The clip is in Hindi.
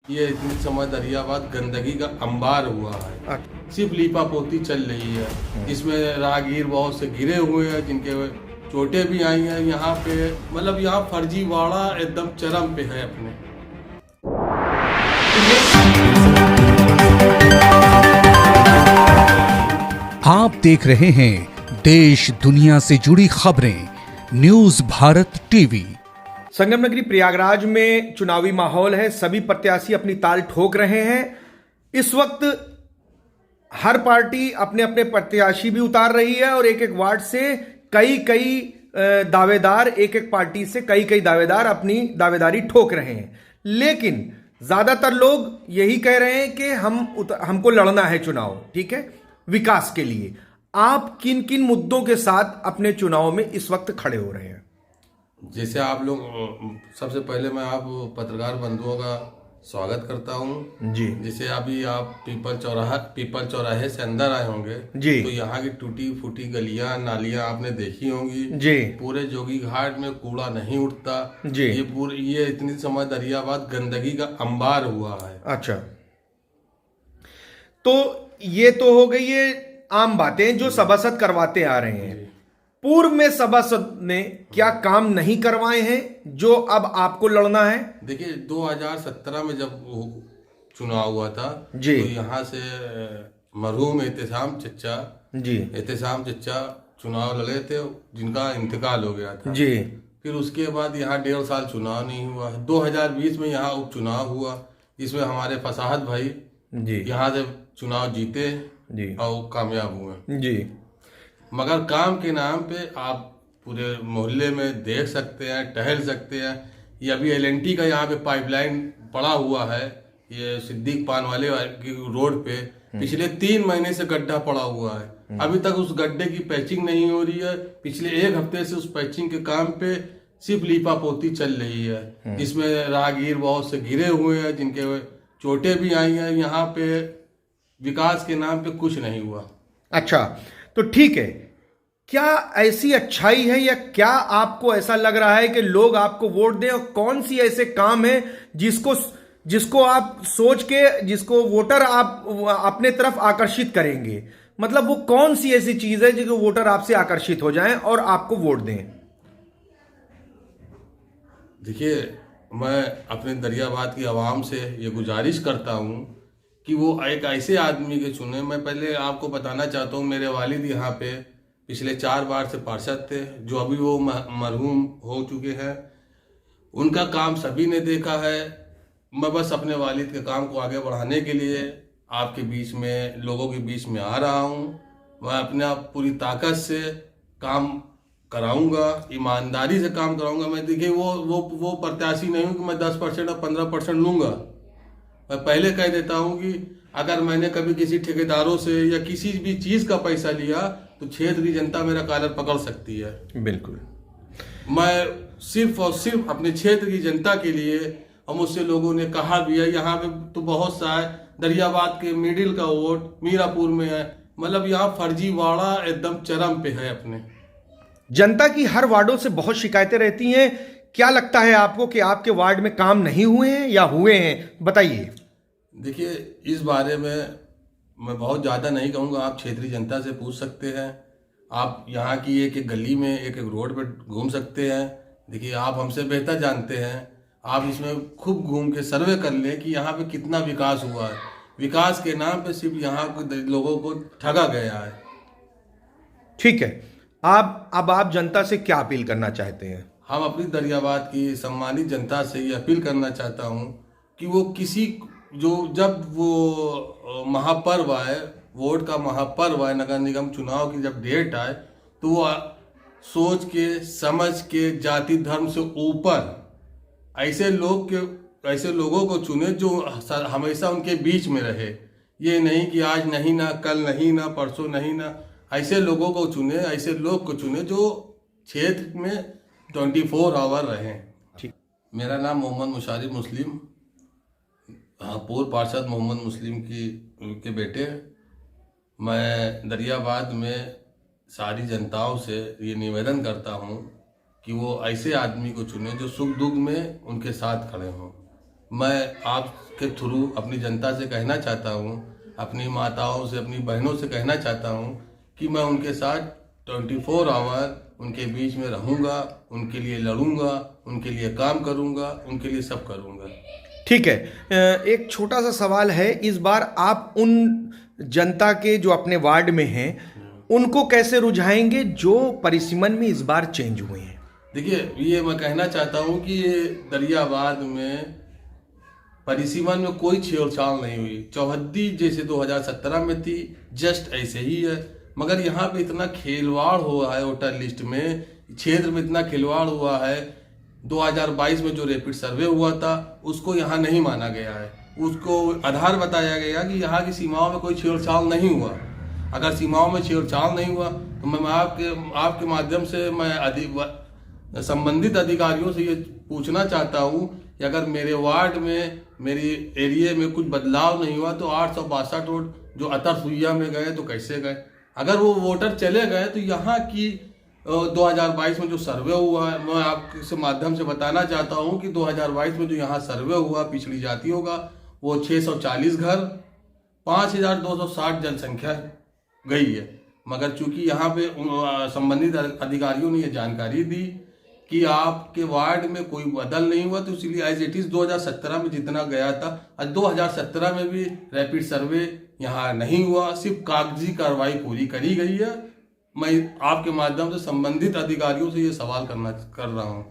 ये इतनी समय दरियाबाद गंदगी का अंबार हुआ है। सिर्फ लीपा पोती चल रही है। इसमें राहगीर बहुत से गिरे हुए हैं, जिनके चोटें भी आई हैं। यहाँ पे मतलब यहाँ फर्जीवाड़ा एकदम चरम पे है अपने। आप देख रहे हैं देश दुनिया से जुड़ी खबरें न्यूज भारत टीवी। संगम नगरी प्रयागराज में चुनावी माहौल है। सभी प्रत्याशी अपनी ताल ठोक रहे हैं। इस वक्त हर पार्टी अपने अपने प्रत्याशी भी उतार रही है और एक एक वार्ड से कई दावेदार, एक एक पार्टी से कई दावेदार अपनी दावेदारी ठोक रहे हैं। लेकिन ज्यादातर लोग यही कह रहे हैं कि हमको लड़ना है चुनाव, ठीक है, विकास के लिए। आप किन किन मुद्दों के साथ अपने चुनाव में इस वक्त खड़े हो रहे हैं? जैसे आप लोग, सबसे पहले मैं आप पत्रकार बंधुओं का स्वागत करता हूं जी। जैसे अभी आप पीपल चौराहे से अंदर आए होंगे जी। तो यहाँ की टूटी फूटी गलियां नालियां आपने देखी होंगी जी। पूरे जोगी घाट में कूड़ा नहीं उठता जी। ये इतनी समय दरियाबाद गंदगी का अंबार हुआ है। अच्छा, तो ये तो हो गई ये आम बातें जो सभासद करवाते आ रहे हैं। पूर्व में सभासद ने क्या काम नहीं करवाए हैं जो अब आपको लड़ना है? देखिए 2017 में जब चुनाव हुआ था जी, तो यहाँ से मरहूम एहतेशाम चच्चा चुनाव लड़े थे, जिनका इंतकाल हो गया था। जी। फिर उसके बाद यहाँ 1.5 साल चुनाव नहीं हुआ। 2020 में यहाँ उपचुनाव हुआ, जिसमें हमारे फसाहत भाई जी यहाँ से चुनाव जीते जी और कामयाब हुए। जी। मगर काम के नाम पे आप पूरे मोहल्ले में देख सकते हैं, टहल सकते हैं। ये अभी LNT का यहाँ पे पाइपलाइन पड़ा हुआ है, ये सिद्दीक पान वाले की रोड पे पिछले 3 महीने से गड्ढा पड़ा हुआ है। अभी तक उस गड्ढे की पैचिंग नहीं हो रही है। पिछले 1 हफ्ते से उस पैचिंग के काम पे सिर्फ लीपा पोती चल रही है, जिसमें राहगीर बहुत से गिरे हुए हैं, जिनके चोटें भी आई हैं। यहाँ पे विकास के नाम पे कुछ नहीं हुआ। अच्छा, तो ठीक है, क्या ऐसी अच्छाई है या क्या आपको ऐसा लग रहा है कि लोग आपको वोट दें? और कौन सी ऐसे काम है जिसको आप सोच के, जिसको वोटर आप अपने तरफ आकर्षित करेंगे? मतलब वो कौन सी ऐसी चीज है जो वोटर आपसे आकर्षित हो जाएं और आपको वोट दें? देखिए, मैं अपने दरियाबाद की आवाम से ये गुजारिश करता हूँ कि वो एक ऐसे आदमी के चुने। मैं पहले आपको बताना चाहता हूँ, मेरे वालिद यहाँ पे पिछले 4 बार से पार्षद थे, जो अभी वो मरहूम हो चुके हैं। उनका काम सभी ने देखा है। मैं बस अपने वालिद के काम को आगे बढ़ाने के लिए आपके बीच में, लोगों के बीच में आ रहा हूँ। मैं अपने पूरी ताकत से काम कराऊंगा, ईमानदारी से काम कराऊंगा। मैं देखिए वो प्रत्याशी नहीं हूँ कि मैं 10% और 15% लूंगा। मैं पहले कह देता हूँ कि अगर मैंने कभी किसी ठेकेदारों से या किसी भी चीज का पैसा लिया तो क्षेत्र की जनता मेरा कॉलर पकड़ सकती है। बिल्कुल। मैं सिर्फ और सिर्फ अपने क्षेत्र की जनता के लिए, और मुझसे लोगों ने कहा भी है, यहाँ पे तो बहुत सा है, दरियाबाद के मिडिल का वोट मीरापुर में है। मतलब यहाँ फर्जीवाड़ा एकदम चरम पे है अपने। जनता की हर वार्डों से बहुत शिकायतें रहती हैं। क्या लगता है आपको कि आपके वार्ड में काम नहीं हुए हैं या हुए हैं? बताइए। देखिए, इस बारे में मैं बहुत ज़्यादा नहीं कहूँगा, आप क्षेत्रीय जनता से पूछ सकते हैं। आप यहाँ की एक एक गली में, एक एक रोड पे घूम सकते हैं। देखिए, आप हमसे बेहतर जानते हैं। आप इसमें खूब घूम के सर्वे कर लें कि यहाँ पे कितना विकास हुआ है। विकास के नाम पे सिर्फ यहाँ लोगों को ठगा गया है। ठीक है, अब आप जनता से क्या अपील करना चाहते हैं? हम अपनी दरियाबाद की सम्मानित जनता से ये अपील करना चाहता हूँ कि वो जब वो महापर्व आए, वोट का महापर्व आए, नगर निगम चुनाव की जब डेट आए, तो वो सोच के समझ के जाति धर्म से ऊपर ऐसे लोगों को चुने जो हमेशा उनके बीच में रहे। ये नहीं कि आज नहीं ना, कल नहीं ना, परसों नहीं ना। ऐसे लोगों को चुने, ऐसे लोग को चुने जो क्षेत्र में 24 आवर रहे। ठीक। मेरा नाम मोहम्मद मुशारिफ मुस्लिम, पूर्व पार्षद मोहम्मद मुस्लिम के बेटे। मैं दरियाबाद में सारी जनताओं से ये निवेदन करता हूँ कि वो ऐसे आदमी को चुने जो सुख दुख में उनके साथ खड़े हों। मैं आपके थ्रू अपनी जनता से कहना चाहता हूँ, अपनी माताओं से, अपनी बहनों से कहना चाहता हूँ कि मैं उनके साथ 24 आवर उनके बीच में रहूँगा, उनके लिए लड़ूंगा, उनके लिए काम करूँगा, उनके लिए सब करूँगा। ठीक है, एक छोटा सा सवाल है, इस बार आप उन जनता के जो अपने वार्ड में हैं उनको कैसे रुझाएंगे जो परिसीमन में इस बार चेंज हुए हैं? देखिए, ये मैं कहना चाहता हूँ कि ये दरियाबाद में परिसीमन में कोई छेड़छाड़ नहीं हुई। चौहद्दी जैसे 2017 में थी, जस्ट ऐसे ही है, मगर यहाँ पे इतना खिलवाड़ हुआ है वोटर लिस्ट में, क्षेत्र में इतना खिलवाड़ हुआ है। 2022 में जो रैपिड सर्वे हुआ था उसको यहाँ नहीं माना गया है, उसको आधार बताया गया कि यहाँ की सीमाओं में कोई छेड़छाड़ नहीं हुआ। अगर सीमाओं में छेड़छाड़ नहीं हुआ तो मैं आपके माध्यम से मैं संबंधित अधिकारियों से ये पूछना चाहता हूँ कि अगर मेरे वार्ड में, मेरी एरिया में कुछ बदलाव नहीं हुआ तो 862 वोट जो अतर सुइया में गए तो कैसे गए? अगर वो वोटर चले गए तो यहाँ की 2022 में जो सर्वे हुआ है, मैं आपके माध्यम से बताना चाहता हूँ कि 2022 में जो यहाँ सर्वे हुआ पिछड़ी जातियों का, वो 640 घर, 5260 जनसंख्या गई है। मगर चूंकि यहाँ पे संबंधित अधिकारियों ने ये जानकारी दी कि आपके वार्ड में कोई बदल नहीं हुआ, तो इसलिए एज इट इज 2017 में जितना गया था, आज 2017 में भी रैपिड सर्वे यहाँ नहीं हुआ, सिर्फ कागजी कार्रवाई पूरी करी गई है। मैं आपके माध्यम से संबंधित अधिकारियों से ये सवाल कर रहा हूँ।